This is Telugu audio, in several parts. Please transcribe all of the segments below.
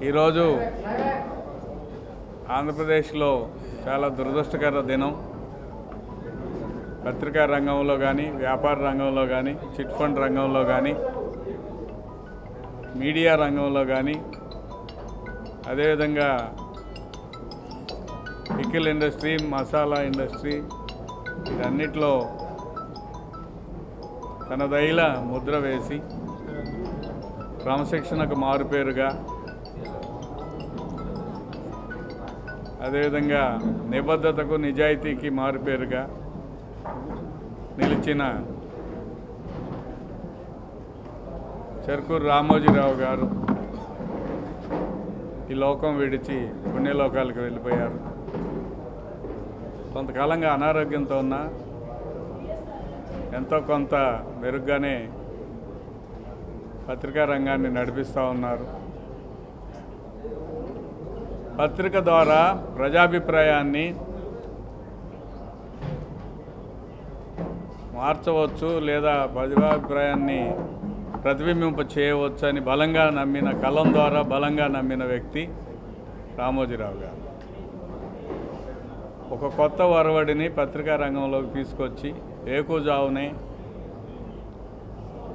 ఈరోజు ఆంధ్రప్రదేశ్లో చాలా దురదృష్టకర దినం. పత్రికా రంగంలో కానీ, వ్యాపార రంగంలో కానీ, చిట్ ఫండ్ రంగంలో కానీ, మీడియా రంగంలో కానీ, అదేవిధంగా పికిల్ ఇండస్ట్రీ, మసాలా ఇండస్ట్రీ, వీటన్నిటిలో తనదైన ముద్ర వేసి క్రమశిక్షణకు మారుపేరుగా, అదేవిధంగా నిబద్ధతకు నిజాయితీకి మారుపేరుగా నిలిచిన చెరుకూరు రామోజీరావు గారు ఈ లోకం విడిచి పుణ్యలోకాలకు వెళ్ళిపోయారు. కొంతకాలంగా అనారోగ్యంతో ఉన్న ఎంతో కొంత మెరుగ్గానే పత్రికా రంగాన్ని నడిపిస్తూ ఉన్నారు. పత్రిక ద్వారా ప్రజాభిప్రాయాన్ని మార్చవచ్చు లేదా ప్రజాభిప్రాయాన్ని ప్రతిబింబింప చేయవచ్చు అని బలంగా నమ్మిన, కలం ద్వారా బలంగా నమ్మిన వ్యక్తి రామోజీరావు గారు. ఒక కొత్త ఒరవడిని పత్రికా రంగంలోకి తీసుకొచ్చి ఏకూజావునే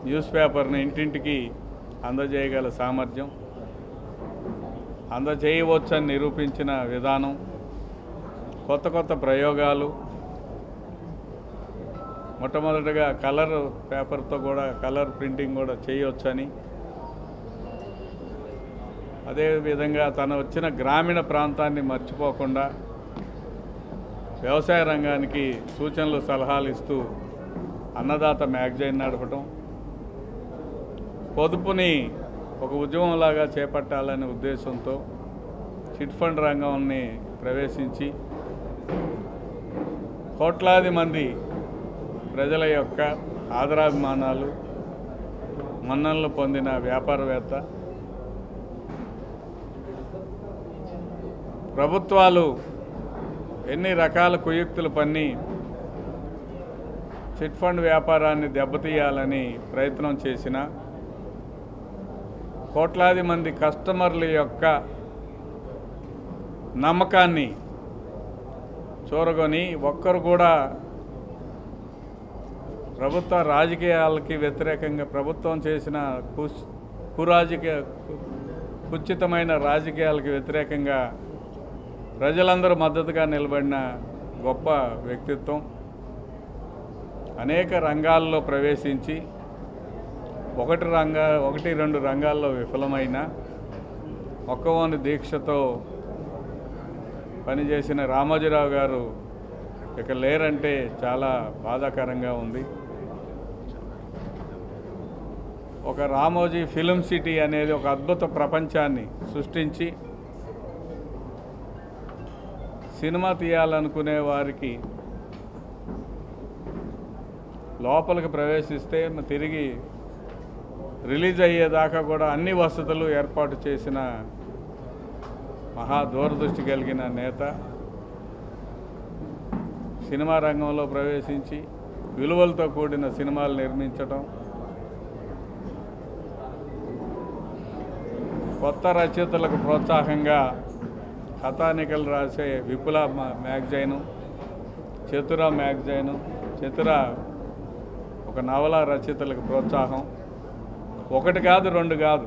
న్యూస్ పేపర్ని ఇంటింటికి అందజేయగల సామర్థ్యం, అందజేయవచ్చని నిరూపించిన విధానం, కొత్త కొత్త ప్రయోగాలు, మొట్టమొదటిగా కలర్ పేపర్తో కూడా కలర్ ప్రింటింగ్ కూడా చేయవచ్చని, అదేవిధంగా తను వచ్చిన గ్రామీణ ప్రాంతాన్ని మర్చిపోకుండా వ్యవసాయ రంగానికి సూచనలు సలహాలు ఇస్తూ అన్నదాత మ్యాగజైన్ నడపడం, పొదుపుని ఒక ఉద్యమంలాగా చేపట్టాలనే ఉద్దేశంతో చిట్ ఫండ్ రంగాన్ని ప్రవేశించి కోట్లాది మంది ప్రజల యొక్క ఆదరాభిమానాలు, మన్ననలు పొందిన వ్యాపారవేత్త. ప్రభుత్వాలు ఎన్ని రకాల కుయుక్తులు పన్ని చిట్ ఫండ్ వ్యాపారాన్ని దెబ్బతీయాలని ప్రయత్నం చేసినా, కోట్లాది మంది కస్టమర్ల యొక్క నమ్మకాన్ని చూరగొని ఒక్కరు కూడా ప్రభుత్వ రాజకీయాలకి వ్యతిరేకంగా, ప్రభుత్వం చేసిన కుచితమైన రాజకీయాలకు వ్యతిరేకంగా ప్రజలందరూ మద్దతుగా నిలబడిన గొప్ప వ్యక్తిత్వం. అనేక రంగాల్లో ప్రవేశించి ఒకటి రెండు రంగాల్లో విఫలమైన మొక్కవోని దీక్షతో పనిచేసిన రామోజీరావు గారు ఇక లేరంటే చాలా బాధాకరంగా ఉంది. ఒక రామోజీ ఫిల్మ్ సిటీ అనేది ఒక అద్భుత ప్రపంచాన్ని సృష్టించి సినిమా తీయాలనుకునే వారికి లోపలికి ప్రవేశిస్తే తిరిగి రిలీజ్ అయ్యేదాకా కూడా అన్ని వసతులు ఏర్పాటు చేసిన మహా దూరదృష్టి కలిగిన నేత. సినిమా రంగంలో ప్రవేశించి విలువలతో కూడిన సినిమాలు నిర్మించడం, కొత్త రచయితలకు ప్రోత్సాహంగా కథానికలు రాసే విపుల మ్యాగజైను, చతుర మ్యాగజైను, చతుర ఒక నవల రచయితలకు ప్రోత్సాహం, ఒకటి కాదు రెండు కాదు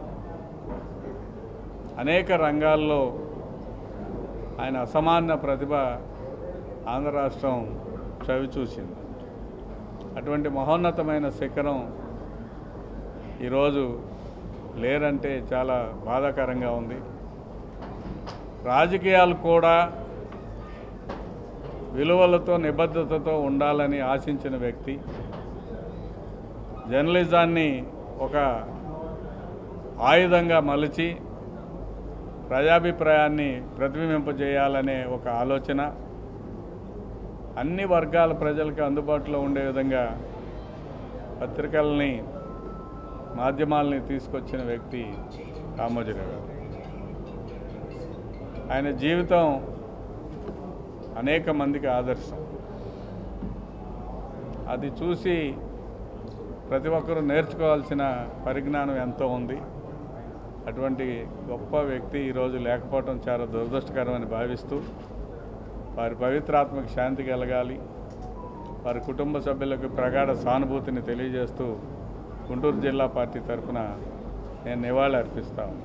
అనేక రంగాల్లో ఆయన అసమాన ప్రతిభ ఆంధ్ర రాష్ట్రం చవిచూసింది. అటువంటి మహోన్నతమైన శిఖరం ఈరోజు లేరంటే చాలా బాధాకరంగా ఉంది. రాజకీయాలు కూడా విలువలతో నిబద్ధతతో ఉండాలని ఆశించిన వ్యక్తి. జర్నలిజాన్ని ఒక ఆయుధంగా మలిచి ప్రజాభిప్రాయాన్ని ప్రతిబింబింపజేయాలనే ఒక ఆలోచన, అన్ని వర్గాల ప్రజలకు అందుబాటులో ఉండే విధంగా పత్రికల్ని, మాధ్యమాలని తీసుకొచ్చిన వ్యక్తి రామోజీరావు గారు. ఆయన జీవితం అనేక మందికి ఆదర్శం. అది చూసి ప్రతి ఒక్కరూ నేర్చుకోవాల్సిన పరిజ్ఞానం ఎంతో ఉంది. అటువంటి గొప్ప వ్యక్తి ఈరోజు లేకపోవడం చాలా దురదృష్టకరమని భావిస్తూ వారి పవిత్రాత్మకు శాంతి కలగాలి, వారి కుటుంబ సభ్యులకు ప్రగాఢ సానుభూతిని తెలియజేస్తూ గుంటూరు జిల్లా పార్టీ తరఫున నేను నివాళి అర్పిస్తాను.